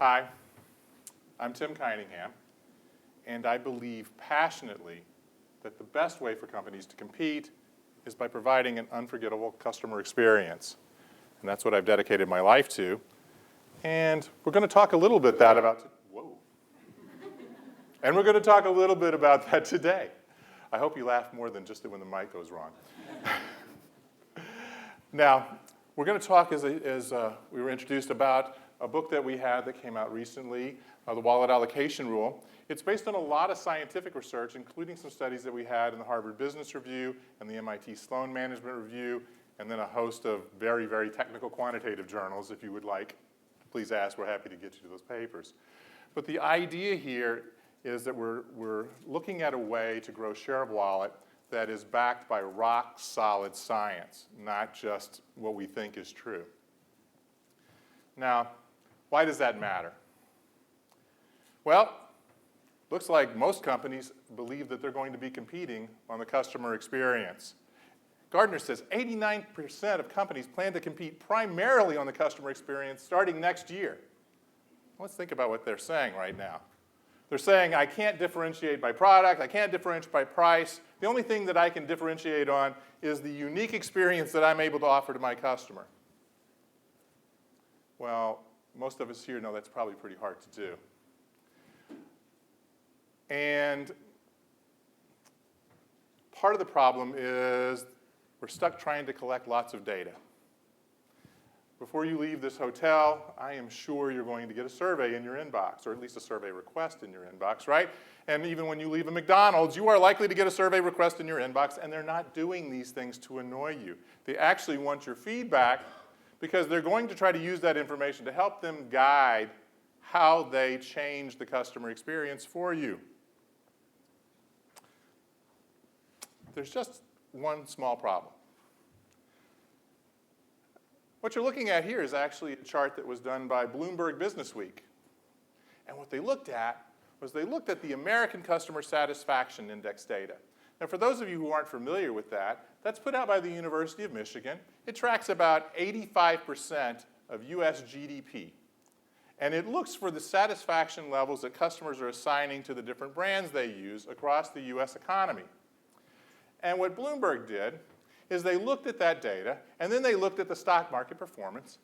Hi, I'm Tim Keiningham, and I believe passionately that the best way for companies to compete is by providing an unforgettable customer experience. And that's what I've dedicated my life to. And we're going to talk a little bit And we're going to talk a little bit about that today. I hope you laugh more than just when the mic goes wrong. Now, we're going to talk, as we were introduced, about a book that we had that came out recently, The Wallet Allocation Rule. It's based on a lot of scientific research, including some studies that we had in the Harvard Business Review and the MIT Sloan Management Review, and then a host of very, very technical quantitative journals, if you would like. Please ask. We're happy to get you to those papers. But the idea here is that we're looking at a way to grow share of wallet that is backed by rock-solid science, not just what we think is true. Now, why does that matter? Well, looks like most companies believe that they're going to be competing on the customer experience. Gartner says 89% of companies plan to compete primarily on the customer experience starting next year. Let's think about what they're saying right now. They're saying, I can't differentiate by product, I can't differentiate by price. The only thing that I can differentiate on is the unique experience that I'm able to offer to my customer. Well, most of us here know that's probably pretty hard to do. And part of the problem is we're stuck trying to collect lots of data. Before you leave this hotel, I am sure you're going to get a survey in your inbox, or at least a survey request in your inbox, right? And even when you leave a McDonald's, you are likely to get a survey request in your inbox, and they're not doing these things to annoy you. They actually want your feedback because they're going to try to use that information to help them guide how they change the customer experience for you. There's just one small problem. What you're looking at here is actually a chart that was done by Bloomberg Businessweek. And what they looked at was they looked at the American Customer Satisfaction Index data. Now, for those of you who aren't familiar with that, that's put out by the University of Michigan. It tracks about 85% of US GDP. And it looks for the satisfaction levels that customers are assigning to the different brands they use across the US economy. And what Bloomberg did is they looked at that data, and then they looked at the stock market performance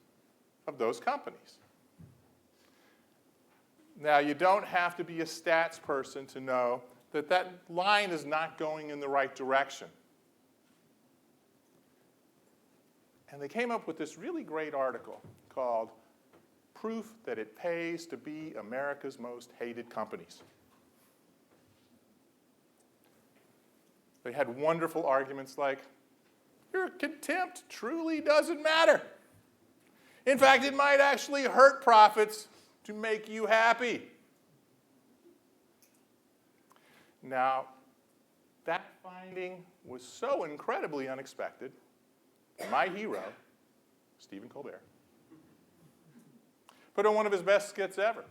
of those companies. Now, you don't have to be a stats person to know that that line is not going in the right direction. And they came up with this really great article called Proof That It Pays to Be America's Most Hated Companies. They had wonderful arguments like, your contempt truly doesn't matter. In fact, it might actually hurt profits to make you happy. Now, that finding was so incredibly unexpected. My hero, Stephen Colbert, put on one of his best skits ever,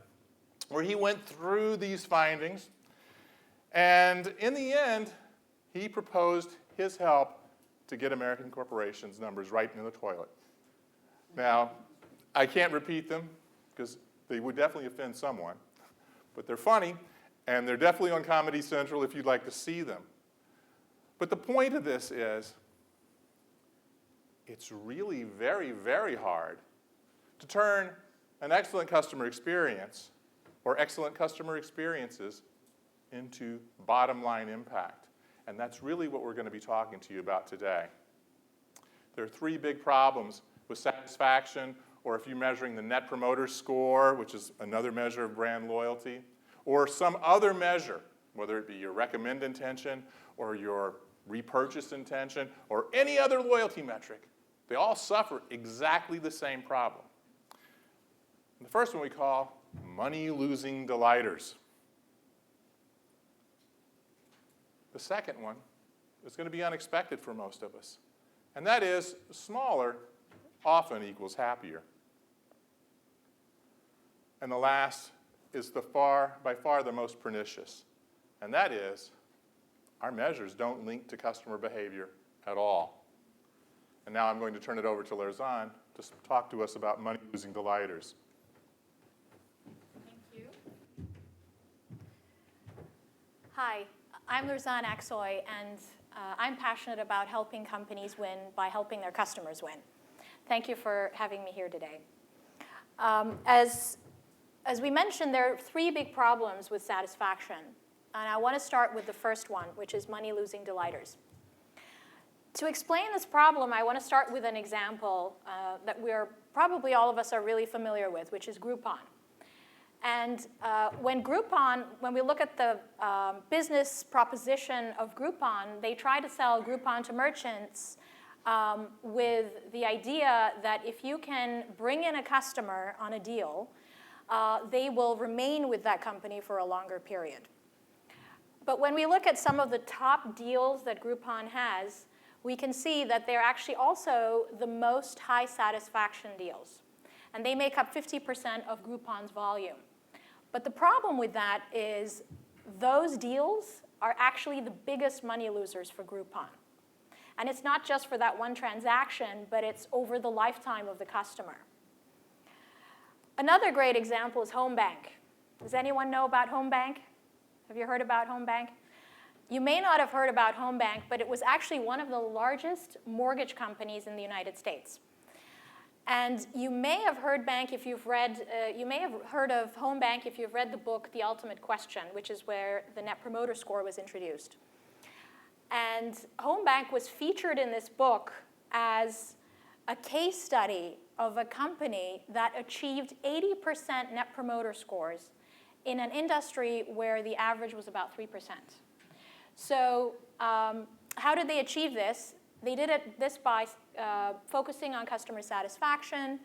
where he went through these findings, and in the end, he proposed his help to get American corporations' numbers right in the toilet. Now, I can't repeat them because they would definitely offend someone, but they're funny, and they're definitely on Comedy Central if you'd like to see them. But the point of this is, it's really very, very hard to turn an excellent customer experience or excellent customer experiences into bottom line impact. And that's really what we're going to be talking to you about today. There are three big problems with satisfaction, or if you're measuring the Net Promoter Score, which is another measure of brand loyalty, or some other measure, whether it be your recommend intention or your repurchase intention or any other loyalty metric. They all suffer exactly the same problem. And the first one we call money-losing delighters. The second one is going to be unexpected for most of us, and that is smaller often equals happier. And the last is by far the most pernicious, and that is our measures don't link to customer behavior at all. And now I'm going to turn it over to Lerzan to talk to us about money-losing delighters. Hi, I'm Lurzan Aksoy, and I'm passionate about helping companies win by helping their customers win. Thank you for having me here today. As we mentioned, there are three big problems with satisfaction. And I want to start with the first one, which is money-losing delighters. To explain this problem, I want to start with an example that probably all of us are really familiar with, which is Groupon. And when we look at the business proposition of Groupon, they try to sell Groupon to merchants with the idea that if you can bring in a customer on a deal, they will remain with that company for a longer period. But when we look at some of the top deals that Groupon has, we can see that they're actually also the most high satisfaction deals. And they make up 50% of Groupon's volume. But the problem with that is those deals are actually the biggest money losers for Groupon. And it's not just for that one transaction, but it's over the lifetime of the customer. Another great example is Home Bank. Does anyone know about Home Bank? Have you heard about Home Bank? You may not have heard about Home Bank, but it was actually one of the largest mortgage companies in the United States. And you may have heard of Home Bank if you've read the book The Ultimate Question, which is where the Net Promoter Score was introduced. And Home Bank was featured in this book as a case study of a company that achieved 80% Net Promoter Scores in an industry where the average was about 3%. So how did they achieve this? They did this by focusing on customer satisfaction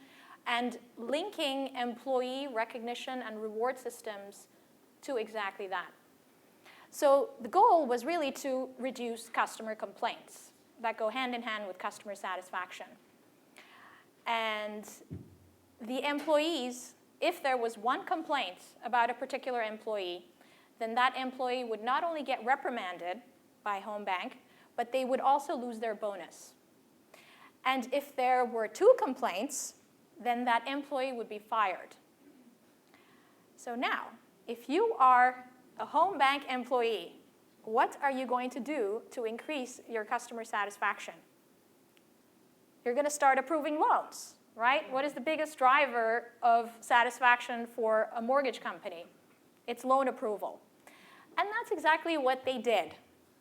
and linking employee recognition and reward systems to exactly that. So the goal was really to reduce customer complaints that go hand in hand with customer satisfaction. And the employees, if there was one complaint about a particular employee, then that employee would not only get reprimanded by Home Bank, but they would also lose their bonus. And if there were 2 complaints, then that employee would be fired. So now, if you are a Home Bank employee, what are you going to do to increase your customer satisfaction? You're going to start approving loans, right? What is the biggest driver of satisfaction for a mortgage company? It's loan approval. And that's exactly what they did.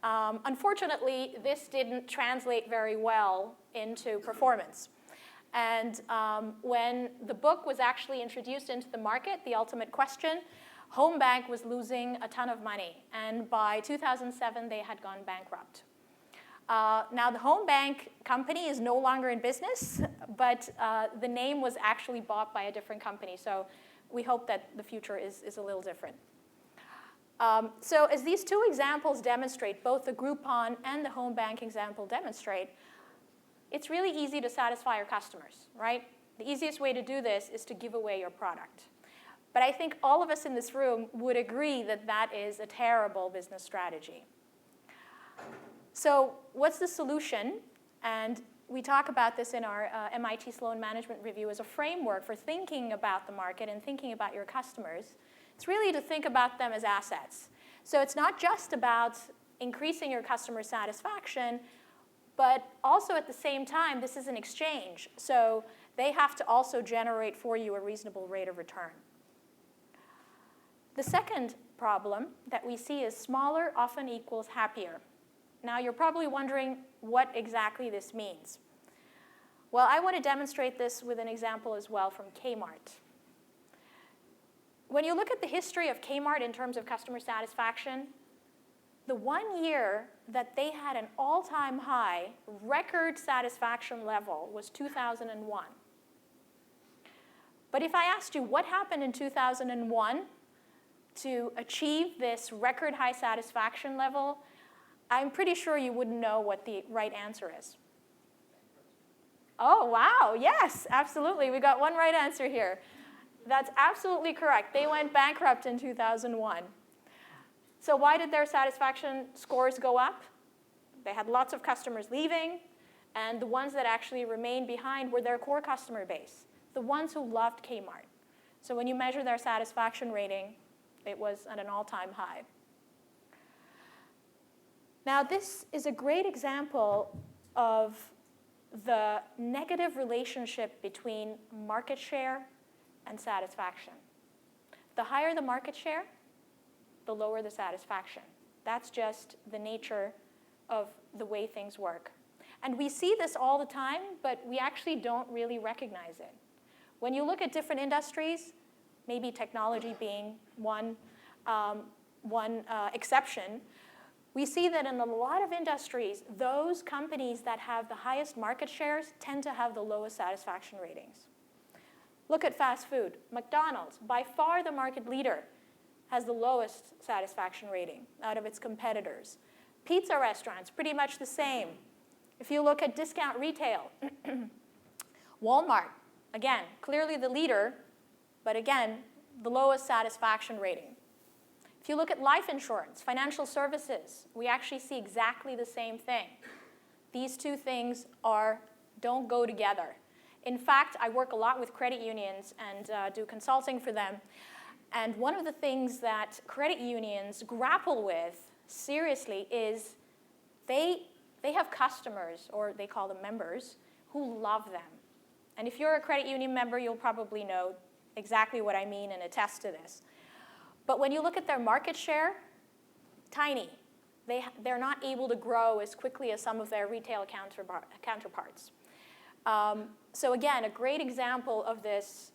Unfortunately, this didn't translate very well into performance. And when the book was actually introduced into the market, The Ultimate Question, Home Bank was losing a ton of money. And by 2007, they had gone bankrupt. Now, the Home Bank company is no longer in business, but the name was actually bought by a different company. So we hope that the future is a little different. So as these 2 examples demonstrate, both the Groupon and the Home Bank example demonstrate, it's really easy to satisfy your customers, right? The easiest way to do this is to give away your product. But I think all of us in this room would agree that that is a terrible business strategy. So what's the solution? And we talk about this in our MIT Sloan Management Review as a framework for thinking about the market and thinking about your customers. It's really to think about them as assets. So it's not just about increasing your customer satisfaction, but also at the same time, this is an exchange. So they have to also generate for you a reasonable rate of return. The second problem that we see is smaller often equals happier. Now, you're probably wondering what exactly this means. Well, I want to demonstrate this with an example as well from Kmart. When you look at the history of Kmart in terms of customer satisfaction, the one year that they had an all-time high record satisfaction level was 2001. But if I asked you what happened in 2001 to achieve this record high satisfaction level, I'm pretty sure you wouldn't know what the right answer is. Oh, wow, yes, absolutely. We got one right answer here. That's absolutely correct. They went bankrupt in 2001. So why did their satisfaction scores go up? They had lots of customers leaving, and the ones that actually remained behind were their core customer base, the ones who loved Kmart. So when you measure their satisfaction rating, it was at an all-time high. Now, this is a great example of the negative relationship between market share and satisfaction. The higher the market share, the lower the satisfaction. That's just the nature of the way things work. And we see this all the time, but we actually don't really recognize it. When you look at different industries, maybe technology being one exception, we see that in a lot of industries, those companies that have the highest market shares tend to have the lowest satisfaction ratings. Look at fast food. McDonald's, by far the market leader, has the lowest satisfaction rating out of its competitors. Pizza restaurants, pretty much the same. If you look at discount retail, Walmart, again, clearly the leader, but again, the lowest satisfaction rating. If you look at life insurance, financial services, we actually see exactly the same thing. These two things don't go together. In fact, I work a lot with credit unions and do consulting for them. And one of the things that credit unions grapple with seriously is they have customers, or they call them members, who love them. And if you're a credit union member, you'll probably know exactly what I mean and attest to this. But when you look at their market share, tiny. They're not able to grow as quickly as some of their retail counterparts. So again, a great example of this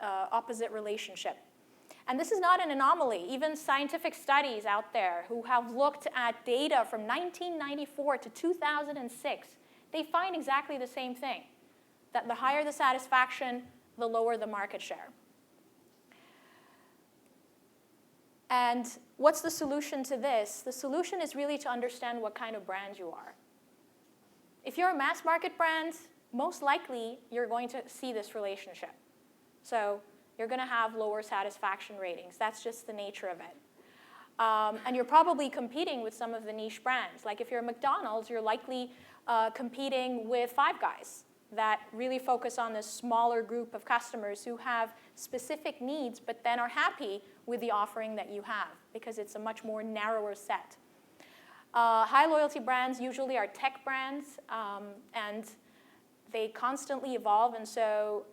opposite relationship. And this is not an anomaly. Even scientific studies out there who have looked at data from 1994 to 2006, they find exactly the same thing, that the higher the satisfaction, the lower the market share. And what's the solution to this? The solution is really to understand what kind of brand you are. If you're a mass market brand, most likely you're going to see this relationship. So you're going to have lower satisfaction ratings. That's just the nature of it. And you're probably competing with some of the niche brands. Like if you're a McDonald's, you're likely competing with Five Guys that really focus on this smaller group of customers who have specific needs but then are happy with the offering that you have because it's a much more narrower set. High loyalty brands usually are tech brands, and they constantly evolve, and so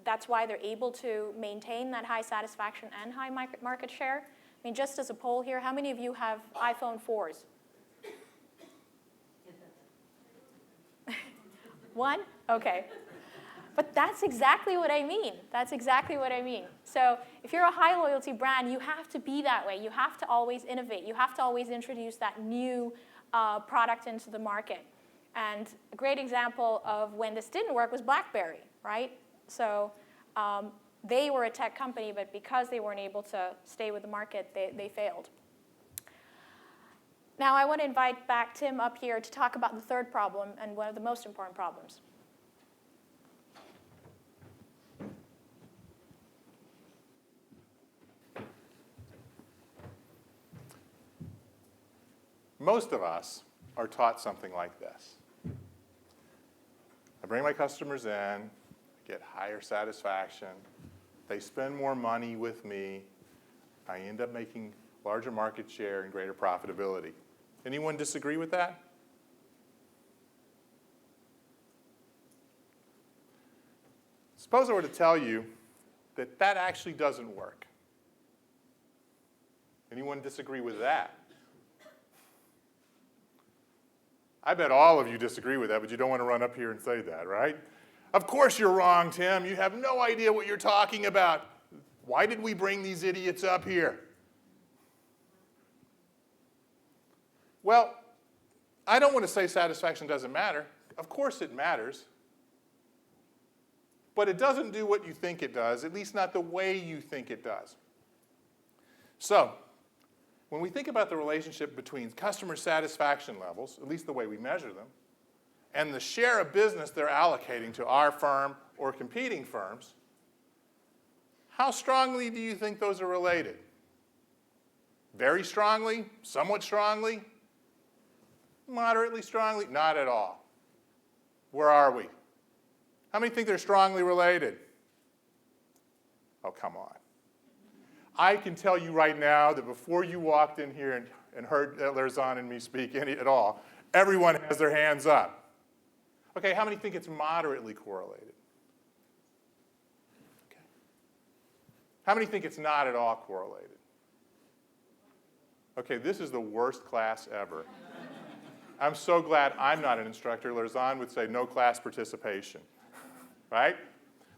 that's why they're able to maintain that high satisfaction and high market share. I mean, just as a poll here, how many of you have iPhone 4s? One? Okay. But that's exactly what I mean. That's exactly what I mean. So if you're a high loyalty brand, you have to be that way. You have to always innovate. You have to always introduce that new product into the market. And a great example of when this didn't work was BlackBerry, right? So they were a tech company, but because they weren't able to stay with the market, they failed. Now I want to invite back Tim up here to talk about the third problem and one of the most important problems. Most of us are taught something like this. I bring my customers in, get higher satisfaction, they spend more money with me, I end up making larger market share and greater profitability. Anyone disagree with that? Suppose I were to tell you that that actually doesn't work. Anyone disagree with that? I bet all of you disagree with that, but you don't want to run up here and say that, right? Of course you're wrong, Tim. You have no idea what you're talking about. Why did we bring these idiots up here? Well, I don't want to say satisfaction doesn't matter. Of course it matters. But it doesn't do what you think it does, at least not the way you think it does. So, when we think about the relationship between customer satisfaction levels, at least the way we measure them, and the share of business they're allocating to our firm or competing firms, how strongly do you think those are related? Very strongly? Somewhat strongly? Moderately strongly? Not at all. Where are we? How many think they're strongly related? Oh, come on. I can tell you right now that before you walked in here and heard Lerzan and me speak at all, everyone has their hands up. Okay, how many think it's moderately correlated? Okay. How many think it's not at all correlated? Okay, this is the worst class ever. I'm so glad I'm not an instructor. Lerzan would say no class participation, right?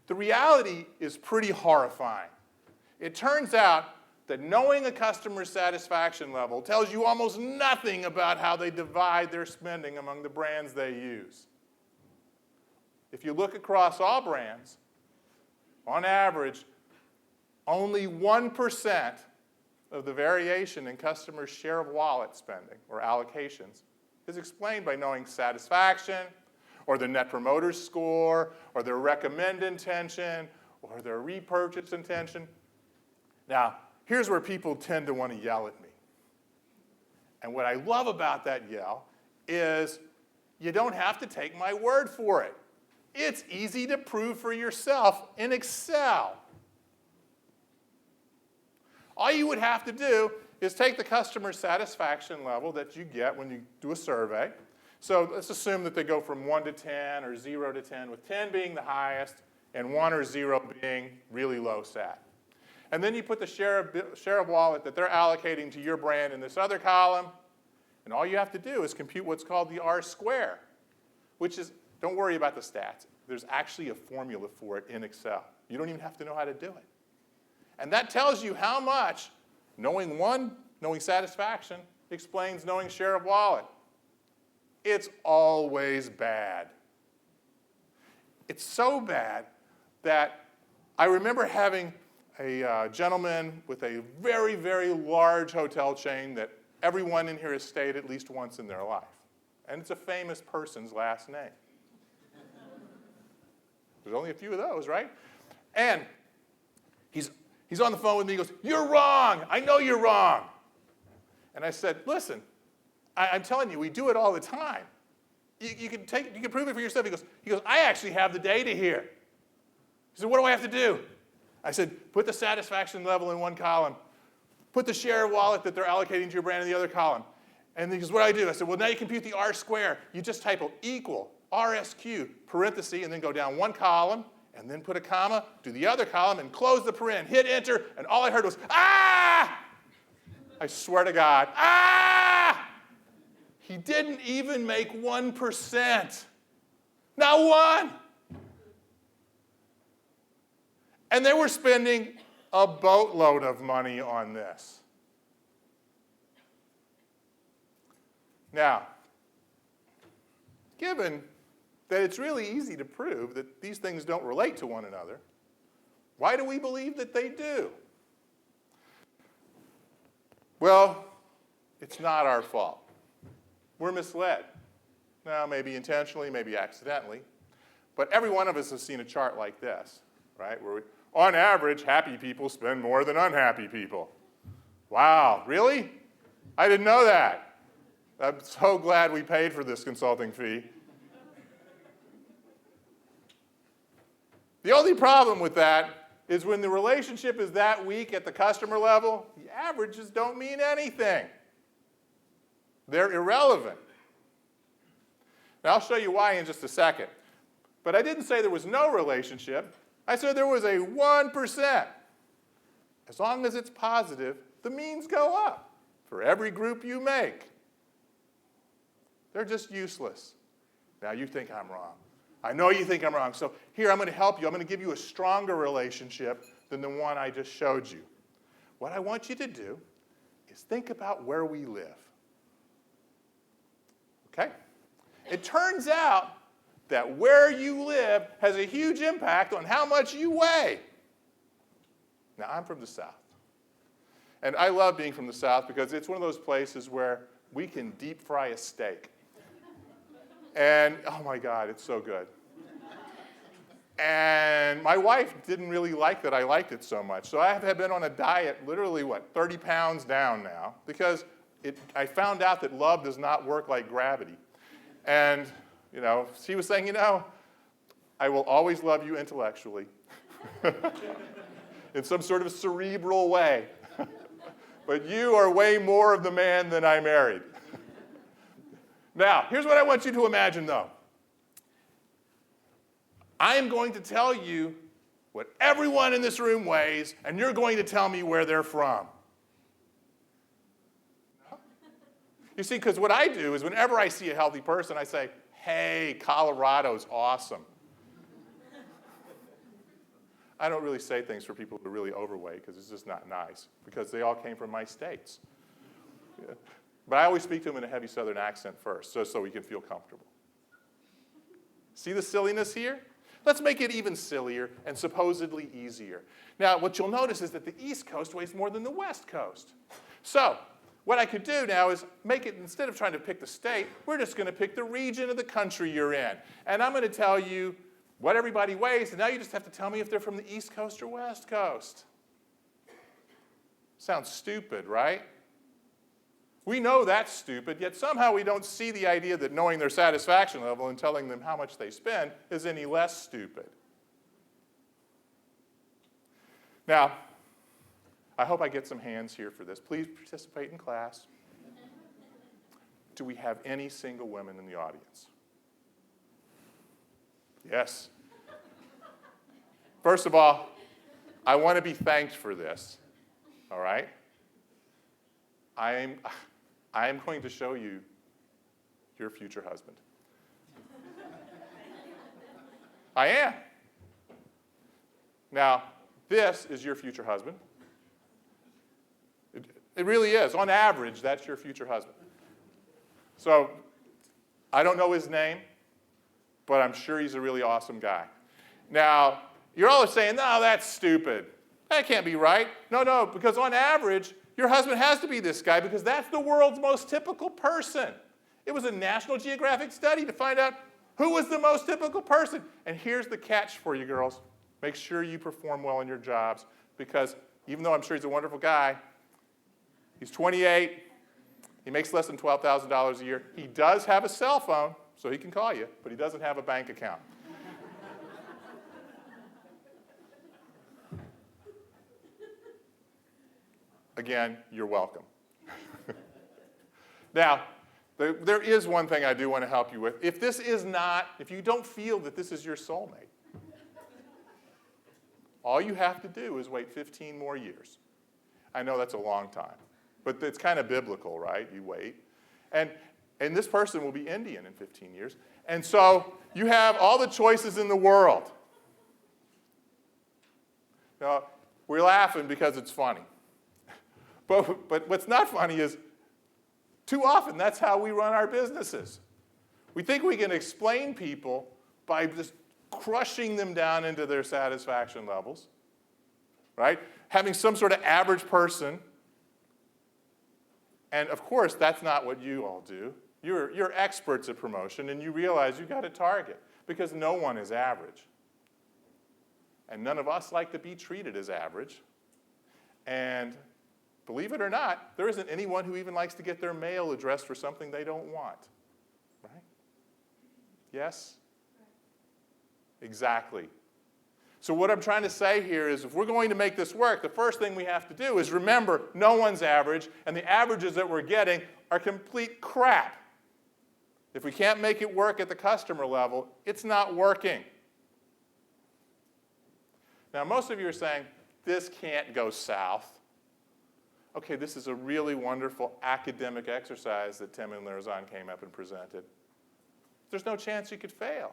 The reality is pretty horrifying. It turns out that knowing a customer's satisfaction level tells you almost nothing about how they divide their spending among the brands they use. If you look across all brands, on average, only 1% of the variation in customers' share of wallet spending, or allocations, is explained by knowing satisfaction, or the Net Promoter Score, or their recommend intention, or their repurchase intention. Now, here's where people tend to want to yell at me. And what I love about that yell is you don't have to take my word for it. It's easy to prove for yourself in Excel. All you would have to do is take the customer satisfaction level that you get when you do a survey. So let's assume that they go from 1 to 10 or 0 to 10, with 10 being the highest and 1 or 0 being really low sat. And then you put the share of wallet that they're allocating to your brand in this other column, and all you have to do is compute what's called the R-square, which is, don't worry about the stats. There's actually a formula for it in Excel. You don't even have to know how to do it. And that tells you how much knowing satisfaction explains knowing share of wallet. It's always bad. It's so bad that I remember having a gentleman with a very, very large hotel chain that everyone in here has stayed at least once in their life. And it's a famous person's last name. There's only a few of those, right? And he's on the phone with me. He goes, "You're wrong. I know you're wrong." And I said, "Listen, I'm telling you, we do it all the time. You can prove it for yourself." He goes, "I actually have the data here." He said, "What do I have to do?" I said, "Put the satisfaction level in one column. Put the share of wallet that they're allocating to your brand in the other column." And he goes, "What do I do?" I said, "Well, now you compute the R-square. You just type equal RSQ, parenthesis, and then go down one column, and then put a comma, do the other column, and close the paren. Hit enter, and all I heard was, ah! I swear to God, ah! He didn't even make 1%. Not one. And they were spending a boatload of money on this. Now, given that it's really easy to prove that these things don't relate to one another, why do we believe that they do? Well, it's not our fault. We're misled. Now, maybe intentionally, maybe accidentally. But every one of us has seen a chart like this, right? Where on average, happy people spend more than unhappy people. Wow, really? I didn't know that. I'm so glad we paid for this consulting fee. The only problem with that is when the relationship is that weak at the customer level, the averages don't mean anything. They're irrelevant. Now, I'll show you why in just a second. But I didn't say there was no relationship. I said there was a 1%. As long as it's positive, the means go up for every group you make. They're just useless. Now, you think I'm wrong. I know you think I'm wrong. So here, I'm going to help you. I'm going to give you a stronger relationship than the one I just showed you. What I want you to do is think about where we live. Okay? It turns out that where you live has a huge impact on how much you weigh. Now, I'm from the South. And I love being from the South because it's one of those places where we can deep fry a steak. And, oh my God, it's so good. And my wife didn't really like that I liked it so much. So I have been on a diet, literally, 30 pounds down now, because I found out that love does not work like gravity. And, she was saying, I will always love you intellectually in some sort of cerebral way. but you are way more of the man than I married. Now, here's what I want you to imagine, though. I am going to tell you what everyone in this room weighs, and you're going to tell me where they're from. No? You see, because what I do is whenever I see a healthy person, I say, hey, Colorado's awesome. I don't really say things for people who are really overweight because it's just not nice, because they all came from my states. Yeah. But I always speak to them in a heavy Southern accent first, just so we can feel comfortable. See the silliness here? Let's make it even sillier and supposedly easier. Now, what you'll notice is that the East Coast weighs more than the West Coast. So what I could do now is make it, instead of trying to pick the state, we're just going to pick the region of the country you're in. And I'm going to tell you what everybody weighs, and now you just have to tell me if they're from the East Coast or West Coast. Sounds stupid, right? We know that's stupid, yet somehow we don't see the idea that knowing their satisfaction level and telling them how much they spend is any less stupid. Now, I hope I get some hands here for this. Please participate in class. Do we have any single women in the audience? Yes. First of all, I want to be thanked for this, all right? I am going to show you your future husband. I am. Now, this is your future husband. It really is. On average, that's your future husband. So, I don't know his name, but I'm sure he's a really awesome guy. Now, you're all saying, no, that's stupid. That can't be right. No, because on average, your husband has to be this guy because that's the world's most typical person. It was a National Geographic study to find out who was the most typical person. And here's the catch for you girls. Make sure you perform well in your jobs because even though I'm sure he's a wonderful guy, he's 28, he makes less than $12,000 a year. He does have a cell phone, so he can call you, but he doesn't have a bank account. Again, you're welcome. Now, there is one thing I do want to help you with. If you don't feel that this is your soulmate, all you have to do is wait 15 more years. I know that's a long time, but it's kind of biblical, right? You wait. And this person will be Indian in 15 years. And so you have all the choices in the world. Now, we're laughing because it's funny. But what's not funny is too often that's how we run our businesses. We think we can explain people by just crushing them down into their satisfaction levels, right? Having some sort of average person. And of course, that's not what you all do. You're experts at promotion, and you realize you've got a target because no one is average. And none of us like to be treated as average. And believe it or not, there isn't anyone who even likes to get their mail addressed for something they don't want, right? Yes? Exactly. So what I'm trying to say here is if we're going to make this work, the first thing we have to do is remember no one's average, and the averages that we're getting are complete crap. If we can't make it work at the customer level, it's not working. Now, most of you are saying, this can't go south. Okay, this is a really wonderful academic exercise that Tim and Larzan came up and presented. There's no chance you could fail.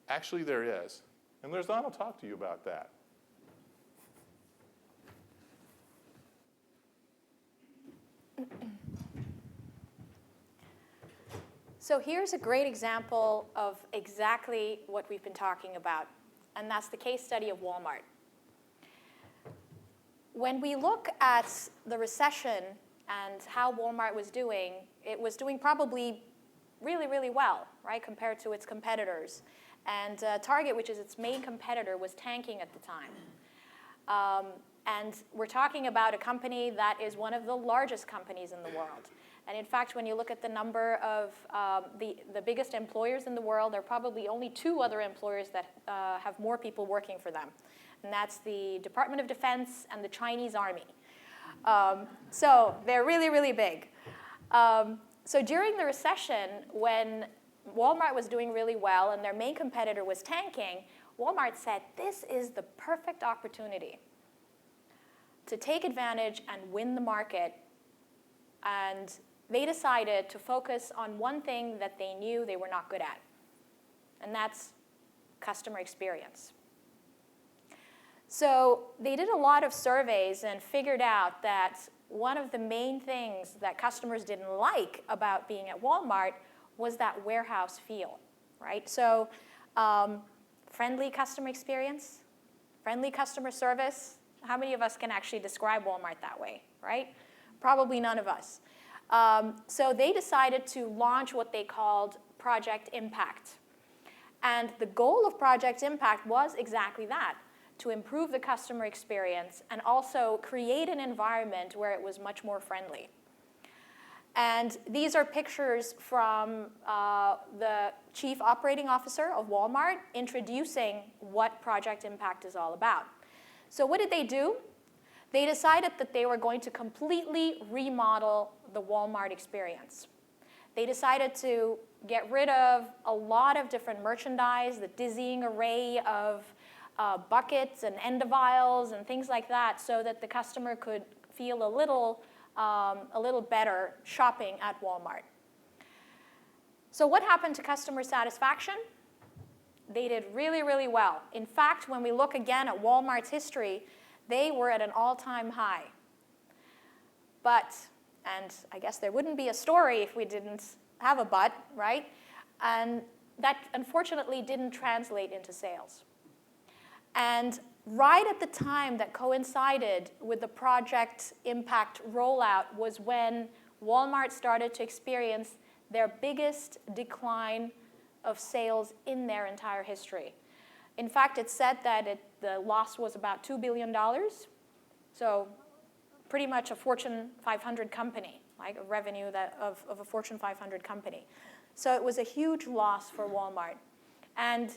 Actually, there is. And Larzan will talk to you about that. So here's a great example of exactly what we've been talking about, and that's the case study of Walmart. When we look at the recession and how Walmart was doing, it was doing probably really, really well, right, compared to its competitors. And Target, which is its main competitor, was tanking at the time. And we're talking about a company that is one of the largest companies in the world. And in fact, when you look at the number of the biggest employers in the world, there are probably only two other employers that have more people working for them. And that's the Department of Defense and the Chinese Army. So they're really, really big. So during the recession, when Walmart was doing really well and their main competitor was tanking, Walmart said, this is the perfect opportunity to take advantage and win the market. And they decided to focus on one thing that they knew they were not good at, and that's customer experience. So they did a lot of surveys and figured out that one of the main things that customers didn't like about being at Walmart was that warehouse feel, right? So friendly customer experience, friendly customer service. How many of us can actually describe Walmart that way, right? Probably none of us. So they decided to launch what they called Project Impact. And the goal of Project Impact was exactly that, to improve the customer experience and also create an environment where it was much more friendly. And these are pictures from the chief operating officer of Walmart introducing what Project Impact is all about. So what did they do? They decided that they were going to completely remodel the Walmart experience. They decided to get rid of a lot of different merchandise, the dizzying array of buckets and end of aisles and things like that, so that the customer could feel a little better shopping at Walmart. So what happened to customer satisfaction? They did really, really well. In fact, when we look again at Walmart's history, they were at an all-time high. But, and I guess there wouldn't be a story if we didn't have a but, right? And that unfortunately didn't translate into sales. And right at the time that coincided with the Project Impact rollout was when Walmart started to experience their biggest decline of sales in their entire history. In fact, it's said that the loss was about $2 billion, so pretty much a Fortune 500 company, like a revenue of a Fortune 500 company. So it was a huge loss for Walmart. And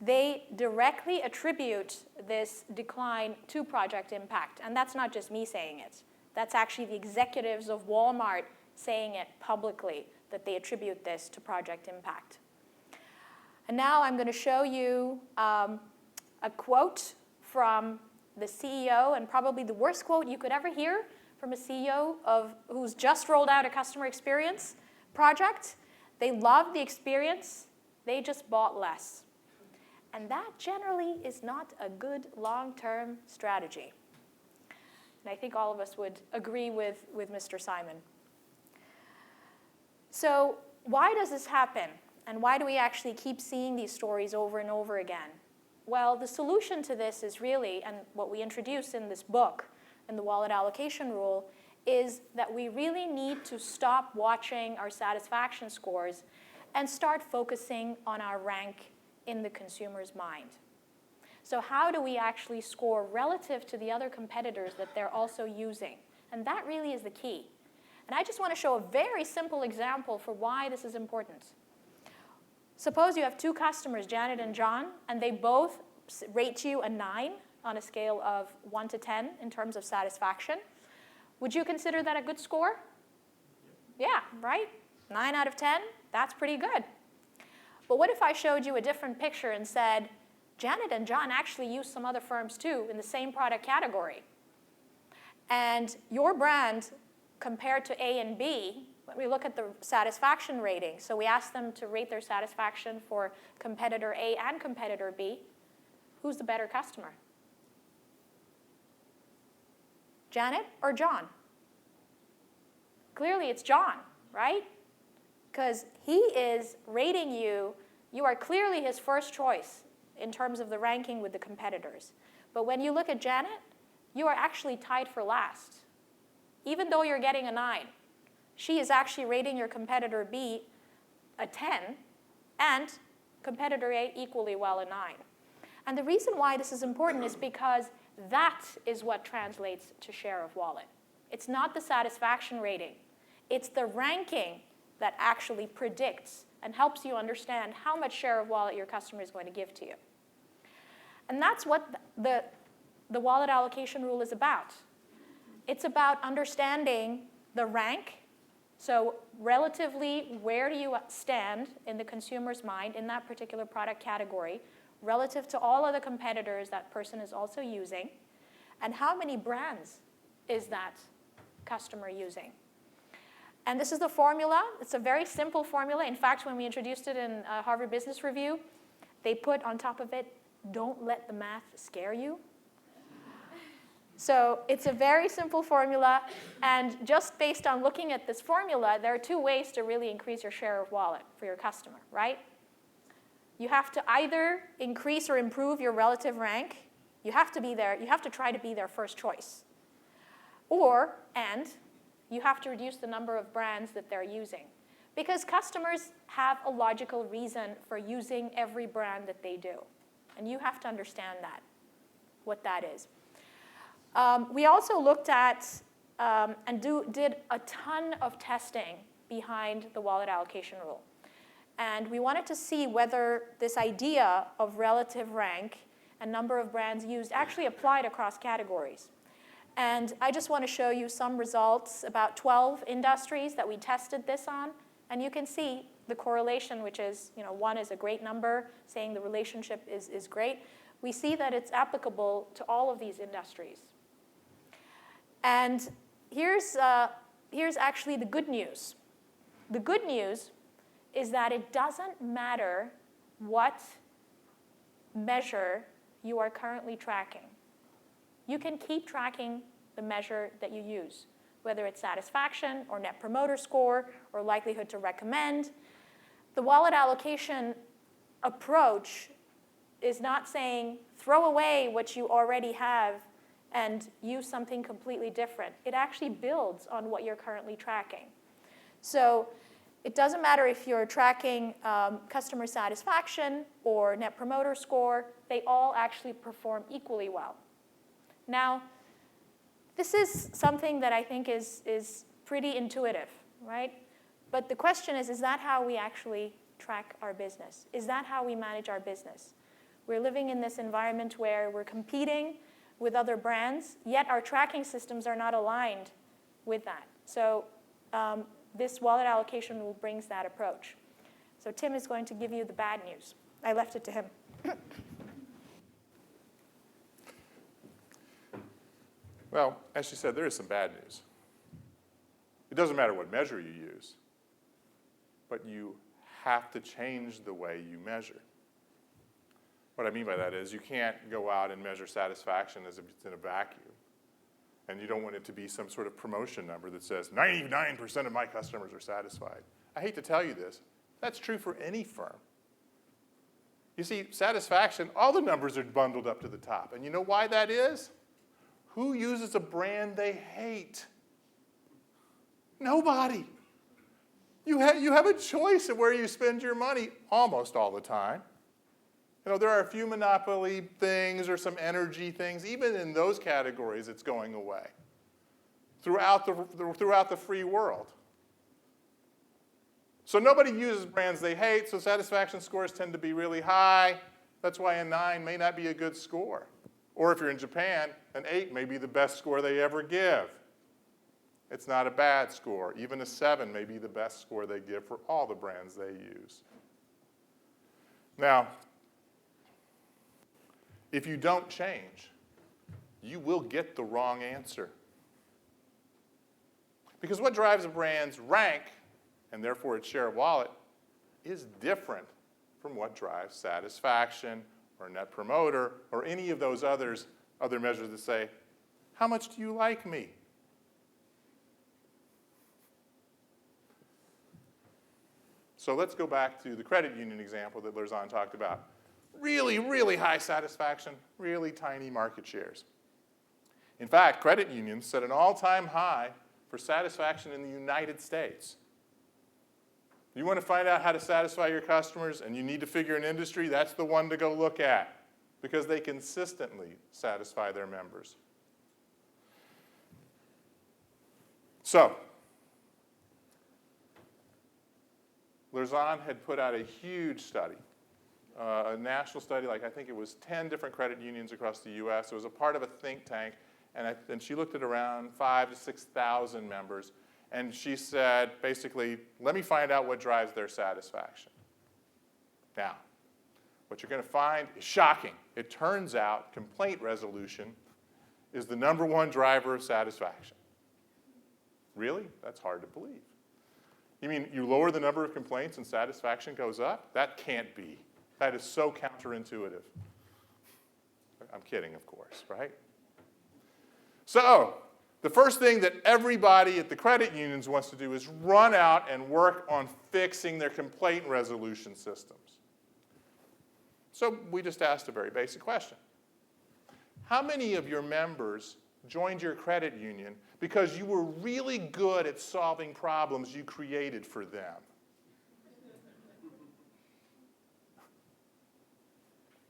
they directly attribute this decline to Project Impact. And that's not just me saying it. That's actually the executives of Walmart saying it publicly, that they attribute this to Project Impact. And now I'm going to show you a quote from the CEO, and probably the worst quote you could ever hear from a CEO who's just rolled out a customer experience project. They love the experience, they just bought less. And that generally is not a good long-term strategy. And I think all of us would agree with Mr. Simon. So why does this happen? And why do we actually keep seeing these stories over and over again? Well, the solution to this is really, and what we introduce in this book, in the wallet allocation rule, is that we really need to stop watching our satisfaction scores and start focusing on our rank in the consumer's mind. So how do we actually score relative to the other competitors that they're also using? And that really is the key. And I just want to show a very simple example for why this is important. Suppose you have two customers, Janet and John, and they both rate you a 9 on a scale of 1 to 10 in terms of satisfaction. Would you consider that a good score? Yeah, right? 9 out of 10, that's pretty good. But what if I showed you a different picture and said, Janet and John actually use some other firms too in the same product category. And your brand compared to A and B, when we look at the satisfaction rating, so we ask them to rate their satisfaction for competitor A and competitor B, who's the better customer? Janet or John? Clearly it's John, right? Because he is rating you, you are clearly his first choice in terms of the ranking with the competitors. But when you look at Janet, you are actually tied for last. Even though you're getting a 9, she is actually rating your competitor B a 10 and competitor A equally well a 9. And the reason why this is important is because that is what translates to share of wallet. It's not the satisfaction rating. It's the ranking that actually predicts and helps you understand how much share of wallet your customer is going to give to you. And that's what the wallet allocation rule is about. It's about understanding the rank. So relatively, where do you stand in the consumer's mind in that particular product category relative to all other competitors that person is also using? And how many brands is that customer using? And this is the formula. It's a very simple formula. In fact, when we introduced it in Harvard Business Review, they put on top of it, "Don't let the math scare you." So it's a very simple formula. And just based on looking at this formula, there are two ways to really increase your share of wallet for your customer, right? You have to either increase or improve your relative rank. You have to be there. You have to try to be their first choice. And you have to reduce the number of brands that they're using. Because customers have a logical reason for using every brand that they do. And you have to understand that, what that is. We also looked at and did a ton of testing behind the wallet allocation rule. And we wanted to see whether this idea of relative rank and number of brands used actually applied across categories. And I just want to show you some results, about 12 industries that we tested this on. And you can see the correlation, which is, 1 is a great number, saying the relationship is great. We see that it's applicable to all of these industries. And here's actually the good news. The good news is that it doesn't matter what measure you are currently tracking. You can keep tracking the measure that you use, whether it's satisfaction or net promoter score or likelihood to recommend. The wallet allocation approach is not saying throw away what you already have and use something completely different. It actually builds on what you're currently tracking. So it doesn't matter if you're tracking customer satisfaction or net promoter score, they all actually perform equally well. Now, this is something that I think is pretty intuitive, right? But the question is that how we actually track our business? Is that how we manage our business? We're living in this environment where we're competing with other brands, yet our tracking systems are not aligned with that. So this wallet allocation rule brings that approach. So Tim is going to give you the bad news. I left it to him. Well, as she said, there is some bad news. It doesn't matter what measure you use, but you have to change the way you measure. What I mean by that is you can't go out and measure satisfaction as if it's in a vacuum. And you don't want it to be some sort of promotion number that says 99% of my customers are satisfied. I hate to tell you this. That's true for any firm. You see, satisfaction, all the numbers are bundled up to the top. And you know why that is? Who uses a brand they hate? Nobody. You have a choice of where you spend your money almost all the time. There are a few monopoly things or some energy things. Even in those categories, it's going away throughout the free world. So nobody uses brands they hate, so satisfaction scores tend to be really high. That's why a 9 may not be a good score. Or if you're in Japan, an 8 may be the best score they ever give. It's not a bad score. Even a 7 may be the best score they give for all the brands they use. Now, if you don't change, you will get the wrong answer. Because what drives a brand's rank, and therefore its share of wallet, is different from what drives satisfaction or net promoter or any of those other measures that say, how much do you like me? So let's go back to the credit union example that Lerzan talked about. Really, really high satisfaction, really tiny market shares. In fact, credit unions set an all-time high for satisfaction in the United States. You want to find out how to satisfy your customers and you need to figure an industry, that's the one to go look at because they consistently satisfy their members. So, Lerzan had put out a huge study, a national study, I think it was 10 different credit unions across the US. It was a part of a think tank, and she looked at around 5,000 to 6,000 members, and she said, basically, let me find out what drives their satisfaction. Now, what you're going to find is shocking. It turns out complaint resolution is the #1 driver of satisfaction. Really? That's hard to believe. You mean you lower the number of complaints and satisfaction goes up? That can't be. That is so counterintuitive. I'm kidding, of course, right? So, the first thing that everybody at the credit unions wants to do is run out and work on fixing their complaint resolution systems. So we just asked a very basic question. How many of your members joined your credit union because you were really good at solving problems you created for them?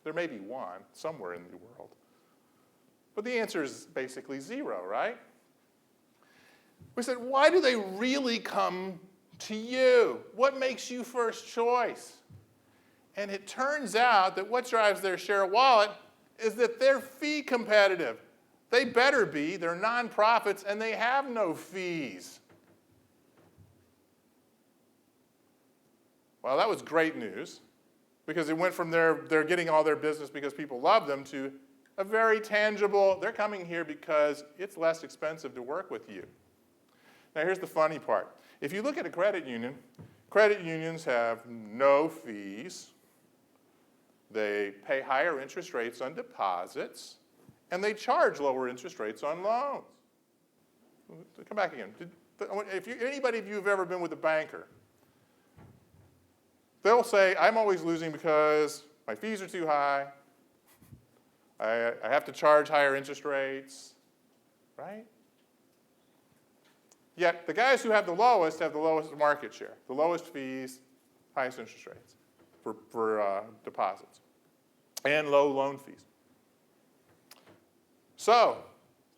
There may be one somewhere in the world. But the answer is basically 0, right? We said, why do they really come to you? What makes you first choice? And it turns out that what drives their share of wallet is that they're fee competitive. They better be. They're nonprofits, and they have no fees. Well, that was great news, because it went from they're getting all their business because people love them to a very tangible, they're coming here because it's less expensive to work with you. Now, here's the funny part. If you look at a credit union, credit unions have no fees. They pay higher interest rates on deposits, and they charge lower interest rates on loans. Come back again. Anybody of you have ever been with a banker, they'll say, I'm always losing because my fees are too high. I have to charge higher interest rates, right? Yet the guys who have the lowest market share, the lowest fees, highest interest rates for deposits, and low loan fees. So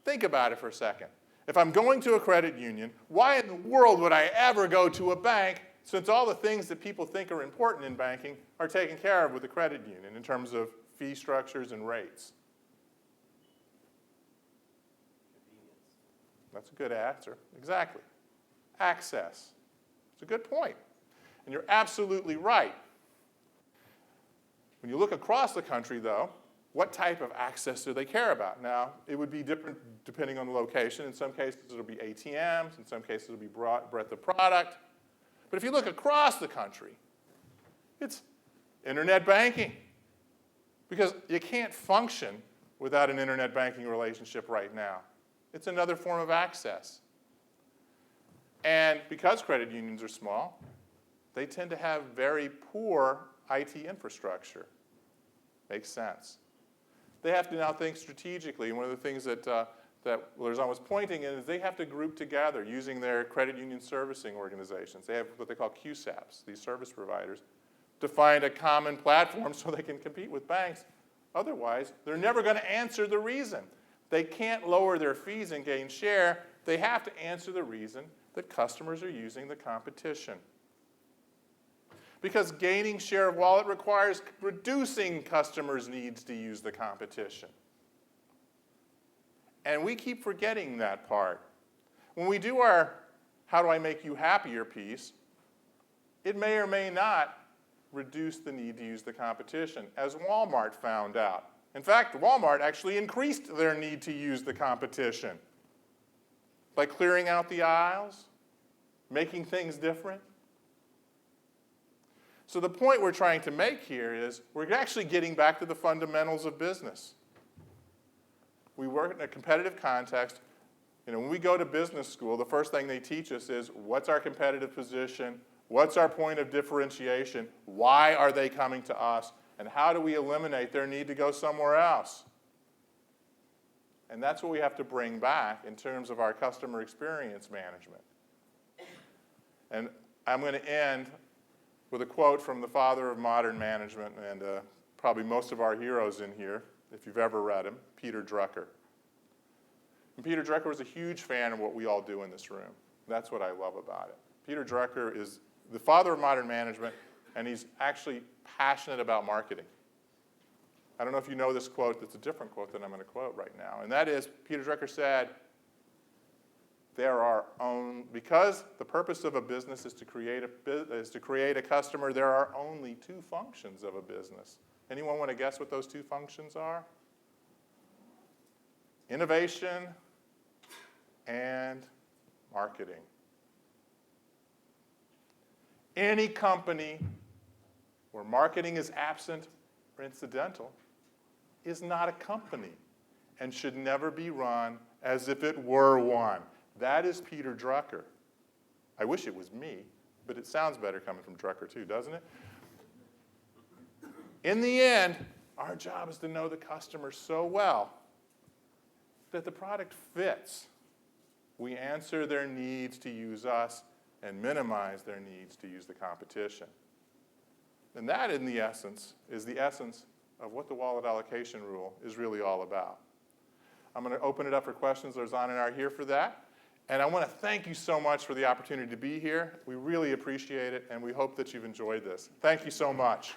think about it for a second. If I'm going to a credit union, why in the world would I ever go to a bank, since all the things that people think are important in banking are taken care of with the credit union in terms of fee structures and rates? That's a good answer. Exactly. Access. It's a good point. And you're absolutely right. When you look across the country, though, what type of access do they care about? Now, it would be different depending on the location. In some cases, it'll be ATMs. In some cases, it'll be breadth of product. But if you look across the country, it's internet banking. Because you can't function without an internet banking relationship right now. It's another form of access. And because credit unions are small, they tend to have very poor IT infrastructure. Makes sense. They have to now think strategically. And one of the things that Larzan was pointing in is they have to group together using their credit union servicing organizations. They have what they call QSAPs, these service providers, to find a common platform so they can compete with banks. Otherwise, they're never going to answer the reason. They can't lower their fees and gain share. They have to answer the reason that customers are using the competition. Because gaining share of wallet requires reducing customers' needs to use the competition. And we keep forgetting that part. When we do our how do I make you happier piece, it may or may not reduce the need to use the competition, as Walmart found out. In fact, Walmart actually increased their need to use the competition by clearing out the aisles, making things different. So the point we're trying to make here is we're actually getting back to the fundamentals of business. We work in a competitive context. When we go to business school, the first thing they teach us is what's our competitive position, what's our point of differentiation, why are they coming to us, and how do we eliminate their need to go somewhere else? And that's what we have to bring back in terms of our customer experience management. And I'm going to end with a quote from the father of modern management, and probably most of our heroes in here, if you've ever read him, Peter Drucker. And Peter Drucker was a huge fan of what we all do in this room. That's what I love about it. Peter Drucker is the father of modern management, and he's actually passionate about marketing. I don't know if you know this quote. It's a different quote than I'm going to quote right now. And that is, Peter Drucker said, because the purpose of a business is to create a customer, there are only two functions of a business. Anyone want to guess what those two functions are? Innovation and marketing. Any company where marketing is absent or incidental is not a company and should never be run as if it were one. That is Peter Drucker. I wish it was me, but it sounds better coming from Drucker too, doesn't it? In the end, our job is to know the customer so well that the product fits. We answer their needs to use us and minimize their needs to use the competition. And that, in the essence, is the essence of what the wallet allocation rule is really all about. I'm going to open it up for questions. Lozana and I are here for that. And I want to thank you so much for the opportunity to be here. We really appreciate it, and we hope that you've enjoyed this. Thank you so much.